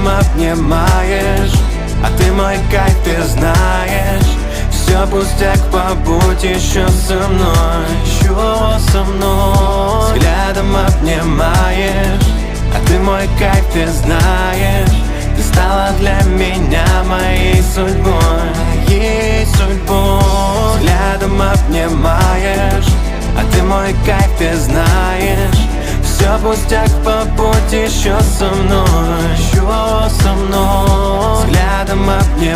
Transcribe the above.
Взглядом обнимаешь, а ты мой кайф, ты знаешь. Все пустяк, побудь еще со мной, еще со мной. Взглядом обнимаешь, а ты мой кайф, ты знаешь. Ты стала для меня моей судьбой, моей судьбой. Взглядом обнимаешь, а ты мой кайф, ты знаешь. Все пустяк, побудь еще со мной, еще со мной. Взглядом обнимаешь.